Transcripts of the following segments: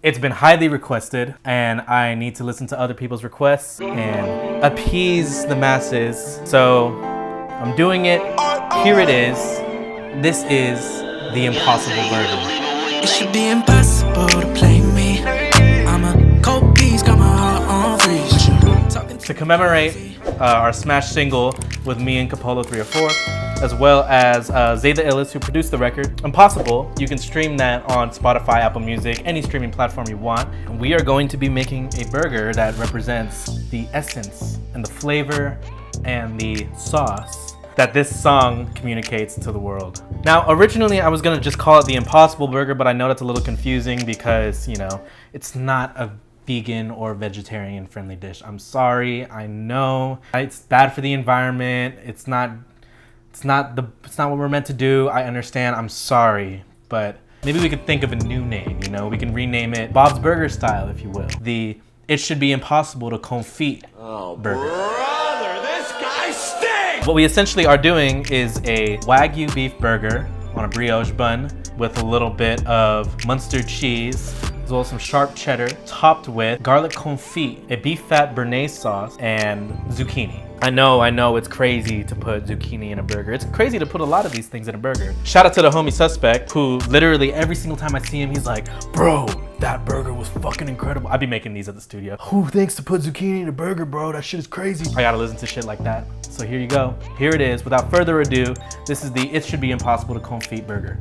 It's been highly requested, and I need to listen to other people's requests and appease the masses. So I'm doing it. Here it is. This is the Impossible Burger. It should be impossible to play me. I'm a cold beast, got my heart on freeze. To commemorate our smash single with me and Capolow 304, as well as Zay the Illest, who produced the record, Impossible, you can stream that on Spotify, Apple Music, any streaming platform you want. And we are going to be making a burger that represents the essence and the flavor and the sauce that this song communicates to the world. Now, originally I was gonna just call it the Impossible Burger, but I know that's a little confusing because, you know, it's not a vegan or vegetarian friendly dish. I'm sorry, I know it's bad for the environment. It's not what we're meant to do. I understand, I'm sorry, but maybe we could think of a new name, you know? We can rename it Bob's Burger style, if you will. The It Should Be Impossible to Confit burger. Brother, this guy stinks! What we essentially are doing is a Wagyu beef burger on a brioche bun with a little bit of Muenster cheese, as well as some sharp cheddar, topped with garlic confit, a beef fat Bernaise sauce, and zucchini. I know it's crazy to put zucchini in a burger. It's crazy to put a lot of these things in a burger. Shout out to the homie Suspect, who literally every single time I see him, he's like, bro, that burger was fucking incredible. I'd be making these at the studio. Who thinks to put zucchini in a burger, bro? That shit is crazy. I gotta listen to shit like that. So here you go. Here it is. Without further ado, this is the It Should Be Impossible to Confit burger.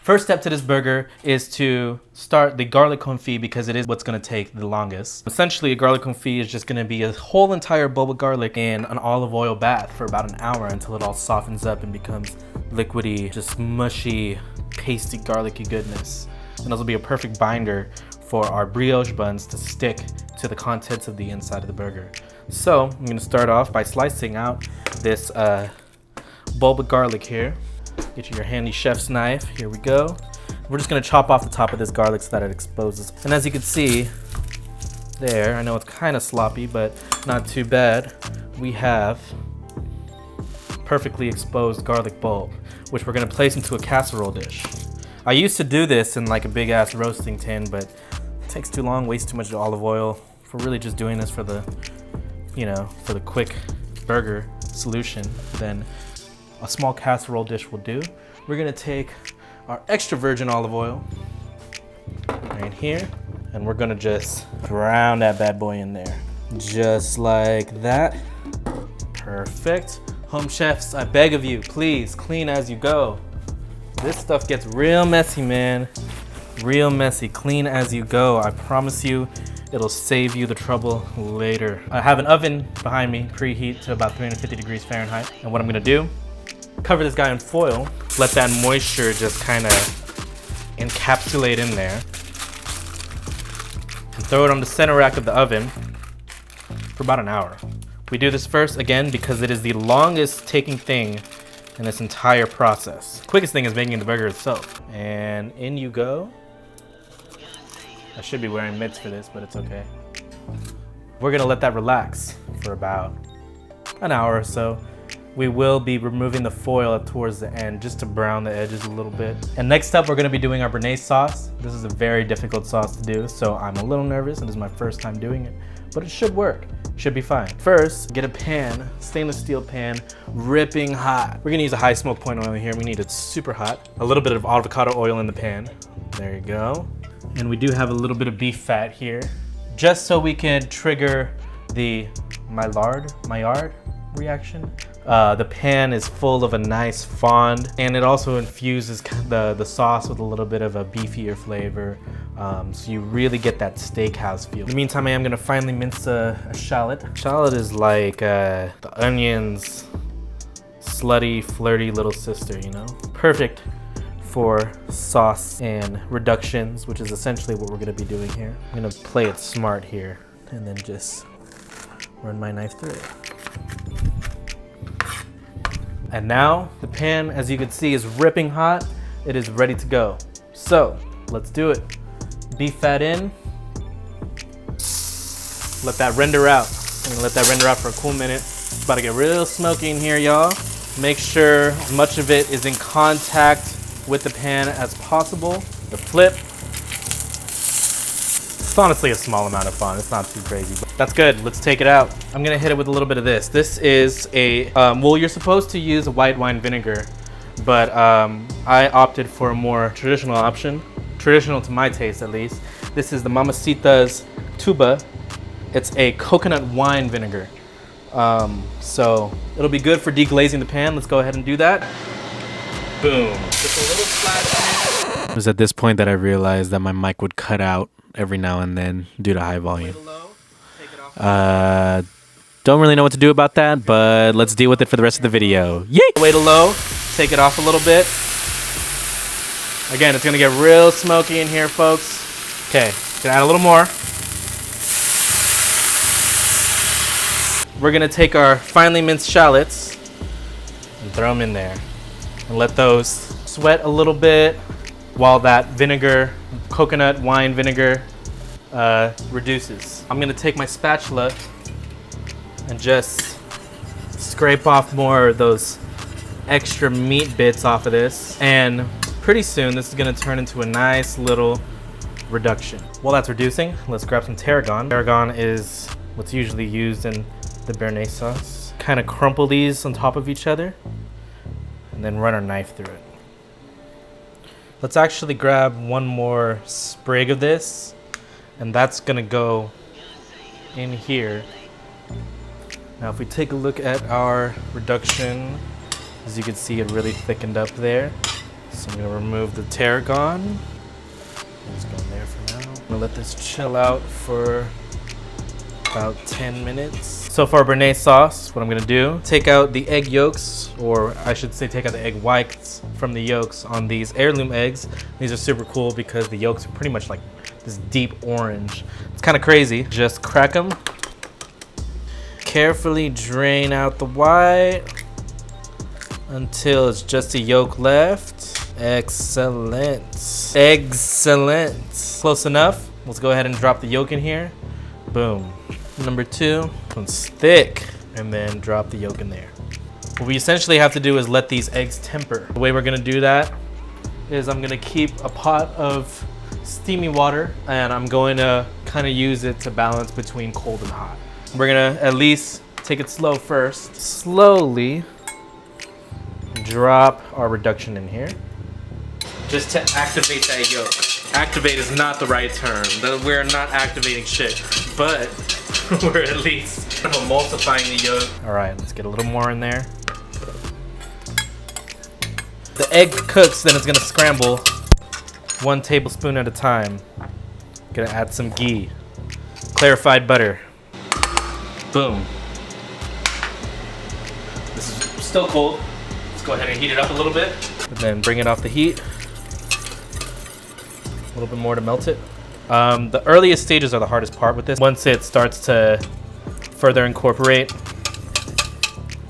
First step to this burger is to start the garlic confit because it is what's gonna take the longest. Essentially, a garlic confit is just gonna be a whole entire bowl of garlic in an olive oil bath for about an hour until it all softens up and becomes liquidy, just mushy, pasty, garlicky goodness. And this will be a perfect binder for our brioche buns to stick to the contents of the inside of the burger. So I'm gonna start off by slicing out this bulb of garlic here. Get you your handy chef's knife. Here we go. We're just gonna chop off the top of this garlic so that it exposes. And as you can see there, I know it's kind of sloppy, but not too bad. We have perfectly exposed garlic bulb, which we're gonna place into a casserole dish. I used to do this in like a big ass roasting tin, but it takes too long, wastes too much olive oil. If we're really just doing this for the, you know, for the quick burger solution, then a small casserole dish will do. We're gonna take our extra virgin olive oil right here, and we're gonna just brown that bad boy in there. Just like that. Perfect. Home chefs, I beg of you, please clean as you go. This stuff gets real messy, man. Real messy. Clean as you go. I promise you, it'll save you the trouble later. I have an oven behind me, preheat to about 350 degrees Fahrenheit. And what I'm gonna do, cover this guy in foil, let that moisture just kind of encapsulate in there, and throw it on the center rack of the oven for about an hour. We do this first, again, because it is the longest taking thing in this entire process. Quickest thing is making the burger itself. And in you go. I should be wearing mitts for this, but it's okay. We're gonna let that relax for about an hour or so. We will be removing the foil towards the end just to brown the edges a little bit. And next up, we're gonna be doing our Bernaise sauce. This is a very difficult sauce to do, so I'm a little nervous. It is my first time doing it, but it should work. Should be fine. First, get a pan, stainless steel pan, ripping hot. We're gonna use a high smoke point oil here. We need it super hot. A little bit of avocado oil in the pan. There you go. And we do have a little bit of beef fat here, just so we can trigger the Maillard reaction. The pan is full of a nice fond, and it also infuses the sauce with a little bit of a beefier flavor, so you really get that steakhouse feel. In the meantime, I am gonna finally mince a shallot. Shallot is like the onion's slutty, flirty little sister, you know? Perfect for sauce and reductions, which is essentially what we're gonna be doing here. I'm gonna play it smart here, and then just run my knife through it. And now the pan, as you can see, is ripping hot. It is ready to go. So let's do it. Beef fat in. Let that render out. I'm gonna let that render out for a cool minute. It's about to get real smoky in here, y'all. Make sure as much of it is in contact with the pan as possible. The flip, It's honestly a small amount of fun. It's not too crazy, but that's good. Let's take it out. I'm gonna hit it with a little bit of this. This is a, well, you're supposed to use a white wine vinegar, but I opted for a more traditional option. Traditional to my taste, at least. This is the Mamacita's Tuba. It's a coconut wine vinegar. So it'll be good for deglazing the pan. Let's go ahead and do that. Boom. Just a little splash. It was at this point that I realized that my mic would cut out every now and then due to high volume. Don't really know what to do about that, but let's deal with it for the rest of the video. Yay! Way to low. Take it off a little bit. Again, it's gonna get real smoky in here, folks. Okay, gonna add a little more. We're gonna take our finely minced shallots and throw them in there and let those sweat a little bit while that vinegar, coconut wine vinegar, reduces. I'm gonna take my spatula and just scrape off more of those extra meat bits off of this, and pretty soon this is gonna turn into a nice little reduction. While that's reducing, let's grab some tarragon. Tarragon is what's usually used in the Bernaise sauce. Kind of crumple these on top of each other and then run our knife through it. Let's actually grab one more sprig of this, and that's gonna go in here. Now if we take a look at our reduction, as you can see, it really thickened up there. So I'm gonna remove the tarragon. It's going there for now. I'm gonna let this chill out for about 10 minutes. So for our Bernaise sauce, what I'm gonna do, take out the egg yolks, or I should say take out the egg whites from the yolks on these heirloom eggs. These are super cool because the yolks are pretty much like this deep orange. It's kind of crazy. Just crack them. Carefully drain out the white until it's just a yolk left. Excellent. Excellent. Close enough. Let's go ahead and drop the yolk in here. Boom. Number 2, one's thick, and then drop the yolk in there. What we essentially have to do is let these eggs temper. The way we're gonna do that is I'm gonna keep a pot of steamy water, and I'm going to kind of use it to balance between cold and hot. We're gonna at least take it slow first. Slowly drop our reduction in here. Just to activate that yolk. Activate is not the right term. We're not activating shit, but we're at least emulsifying the yolk. All right, let's get a little more in there. The egg cooks, then it's gonna scramble 1 tablespoon at a time. Gonna add some ghee, clarified butter. Boom. This is still cold. Let's go ahead and heat it up a little bit, and then bring it off the heat. A little bit more to melt it. The earliest stages are the hardest part with this. Once it starts to further incorporate,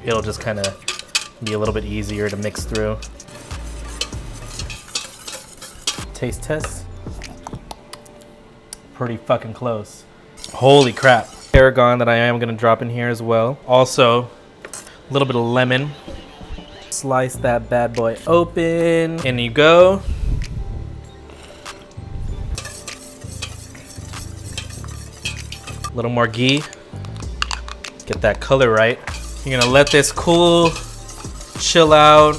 it'll just kind of be a little bit easier to mix through. Taste test. Pretty fucking close. Holy crap. Tarragon that I am gonna drop in here as well. Also, a little bit of lemon. Slice that bad boy open. In you go. A little more ghee. Get that color right. You're gonna let this cool, chill out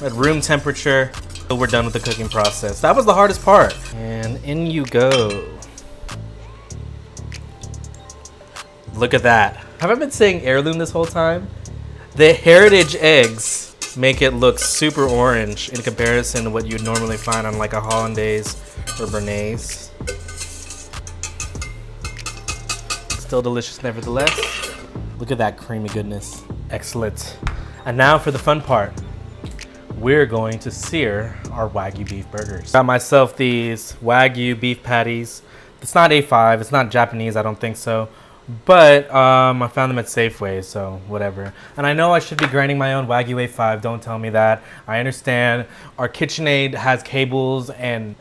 at room temperature until we're done with the cooking process. That was the hardest part. And in you go. Look at that. Have I been saying heirloom this whole time? The heritage eggs make it look super orange in comparison to what you'd normally find on like a hollandaise or Bernaise. Still delicious nevertheless. Look at that creamy goodness. Excellent. And now for the fun part. We're going to sear our Wagyu beef burgers. Got myself these Wagyu beef patties. It's not A5, it's not Japanese, I don't think so. But I found them at Safeway, so whatever. And I know I should be grinding my own Wagyu A5, don't tell me that. I understand our KitchenAid has cables and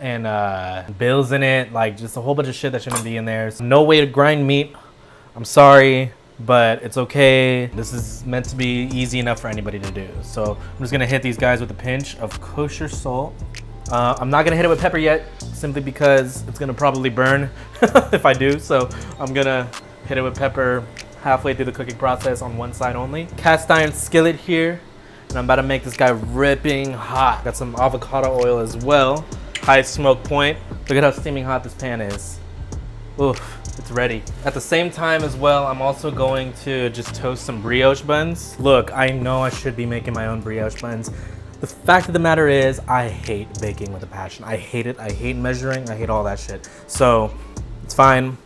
bills in it, like just a whole bunch of shit that shouldn't be in there. So no way to grind meat. I'm sorry, but it's okay. This is meant to be easy enough for anybody to do. So I'm just gonna hit these guys with a pinch of kosher salt. I'm not gonna hit it with pepper yet, simply because it's gonna probably burn if I do. So I'm gonna hit it with pepper halfway through the cooking process on one side only. Cast iron skillet here, and I'm about to make this guy ripping hot. Got some avocado oil as well. High smoke point. Look at how steaming hot this pan is. Oof, it's ready. At the same time as well, I'm also going to just toast some brioche buns. Look, I know I should be making my own brioche buns. The fact of the matter is, I hate baking with a passion. I hate it. I hate measuring. I hate all that shit. So it's fine.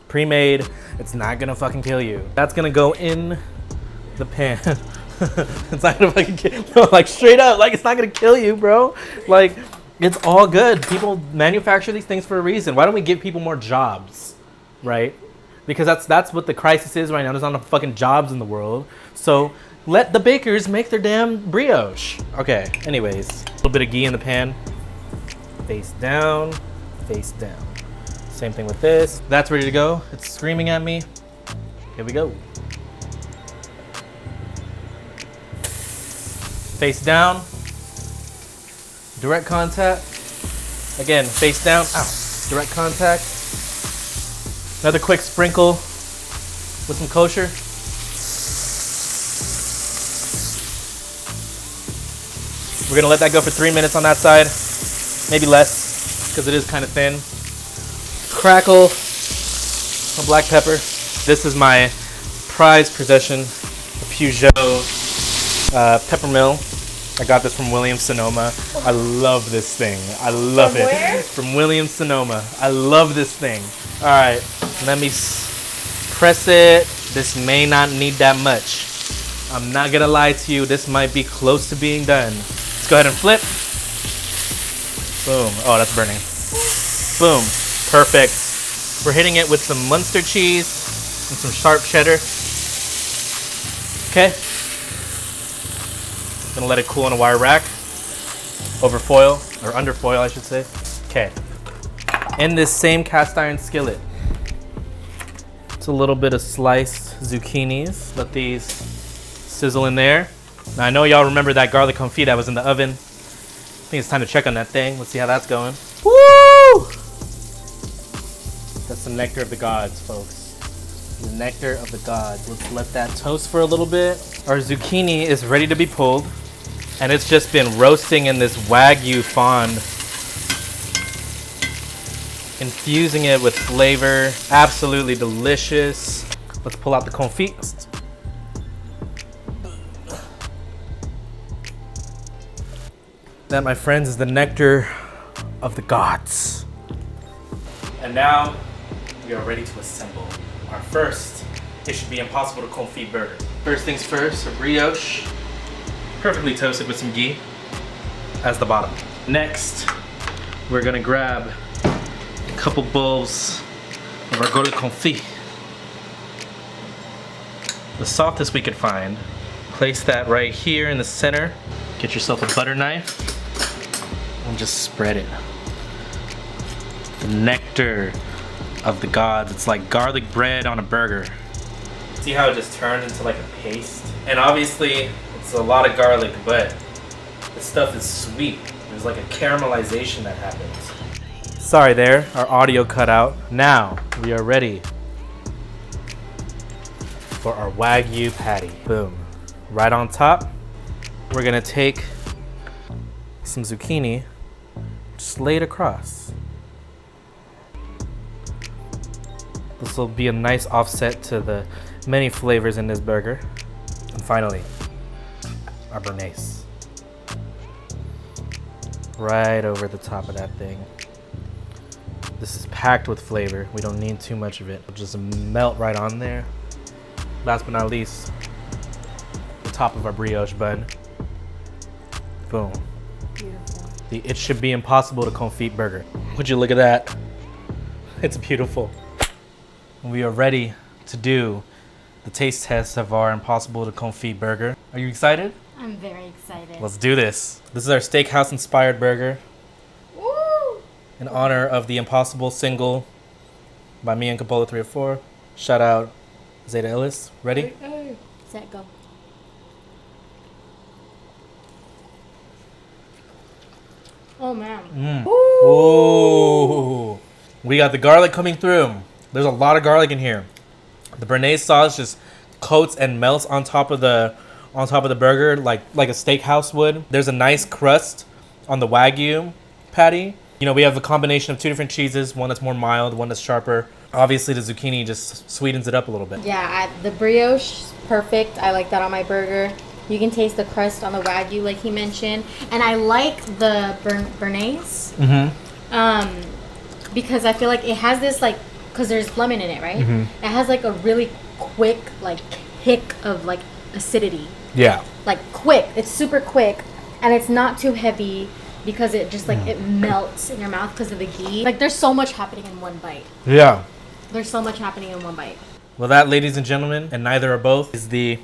Pre-made. It's not gonna fucking kill you. That's gonna go in the pan. It's not gonna fucking kill. No, like straight up, like it's not gonna kill you, bro. Like it's all good. People manufacture these things for a reason. Why don't we give people more jobs, right? Because that's what the crisis is right now. There's not enough fucking jobs in the world. So let the bakers make their damn brioche. Okay, anyways. A little bit of ghee in the pan. Face down, face down. Same thing with this. That's ready to go. It's screaming at me. Here we go. Face down. Direct contact. Again, face down. Ow. Direct contact. Another quick sprinkle with some kosher. We're gonna let that go for 3 minutes on that side, maybe less, because it is kind of thin. Crackle some black pepper. This is my prized possession, a Peugeot peppermill. I got this from Williams-Sonoma. I love this thing. I love From it. where? From Williams-Sonoma. I love this thing. All right, let me press it. This may not need that much. I'm not gonna lie to you. This might be close to being done. Let's go ahead and flip. Boom. Oh, that's burning. Boom. Perfect. We're hitting it with some Muenster cheese and some sharp cheddar. Okay. Gonna let it cool in a wire rack. Over foil, or under foil, I should say. Okay. In this same cast iron skillet, it's a little bit of sliced zucchinis. Let these sizzle in there. Now I know y'all remember that garlic confit that was in the oven. I think it's time to check on that thing. Let's see how that's going. Woo! That's the nectar of the gods, folks. The nectar of the gods. Let's let that toast for a little bit. Our zucchini is ready to be pulled, and it's just been roasting in this Wagyu fond, infusing it with flavor. Absolutely delicious. Let's pull out the confit. That, my friends, is the nectar of the gods. And now we are ready to assemble our first It Should Be Impossible to Confit burger. First things first, a brioche, perfectly toasted with some ghee as the bottom. Next, we're gonna grab a couple bowls of our garlic confit, the softest we could find. Place that right here in the center. Get yourself a butter knife and just spread it. The nectar of the gods. It's like garlic bread on a burger. See how it just turned into like a paste? And obviously it's a lot of garlic, but this stuff is sweet. There's like a caramelization that happens. Sorry there, our audio cut out. Now we are ready for our Wagyu patty. Boom. Right on top, we're gonna take some zucchini, just lay it across. This will be a nice offset to the many flavors in this burger. And finally, our Bernaise. Right over the top of that thing. This is packed with flavor. We don't need too much of it. It'll just melt right on there. Last but not least, the top of our brioche bun. Boom. Beautiful. The It Should Be Impossible to Confit burger. Would you look at that? It's beautiful. We are ready to do the taste test of our Impossible to Confit burger. Are you excited? I'm very excited. Let's do this. This is our steakhouse inspired burger Woo! in honor of the Impossible single by me and Capolow 304. Shout out Zeta Ellis. Ready? Set, go. Oh man. Ooh. We got the garlic coming through. There's a lot of garlic in here. The Bernaise sauce just coats and melts on top of the burger like a steakhouse would. There's a nice crust on the Wagyu patty. You know, we have a combination of two different cheeses, one that's more mild, one that's sharper. Obviously, the zucchini just sweetens it up a little bit. Yeah, the brioche, perfect. I like that on my burger. You can taste the crust on the Wagyu, like he mentioned. And I like the Bernaise. Because I feel like it has this, like, because there's lemon in it, right? It has, like, a really quick, like, kick of, like, acidity. Yeah. Like, quick. It's super quick. And it's not too heavy because it just, like, it melts in your mouth because of the ghee. Like, there's so much happening in one bite. Yeah. There's so much happening in one bite. Well, that, ladies and gentlemen, and neither or both, is the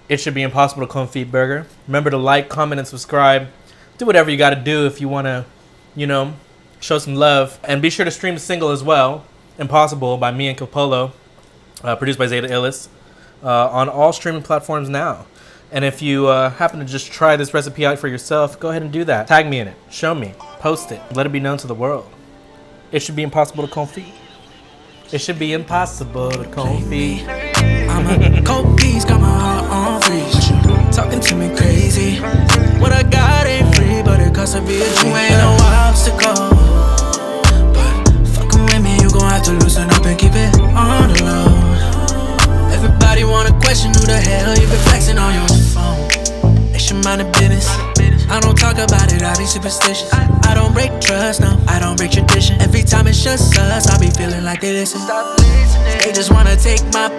It Should Be Impossible to Confit burger. Remember to like, comment, and subscribe. Do whatever you got to do if you want to, you know, show some love. And be sure to stream the single as well, Impossible by me and Capolow, produced by Zeta Illis, on all streaming platforms now. And if you happen to just try this recipe out for yourself, go ahead and do that. Tag me in it. Show me. Post it. Let it be known to the world. It should be impossible to confit. It should be impossible to confit. I'm a cold piece, got my heart on freeze. Talking to me crazy. What I got ain't free, but it costs a bit. You ain't no obstacle. But fucking with me, you gon' have to loosen up and keep it on the low. Everybody wanna question who the hell you been flexing on your phone. It's your mind of business. I don't talk about it, I be superstitious. I don't break trust, no, I don't break tradition. Every time it's just us, I be feeling like they listen. They just wanna take my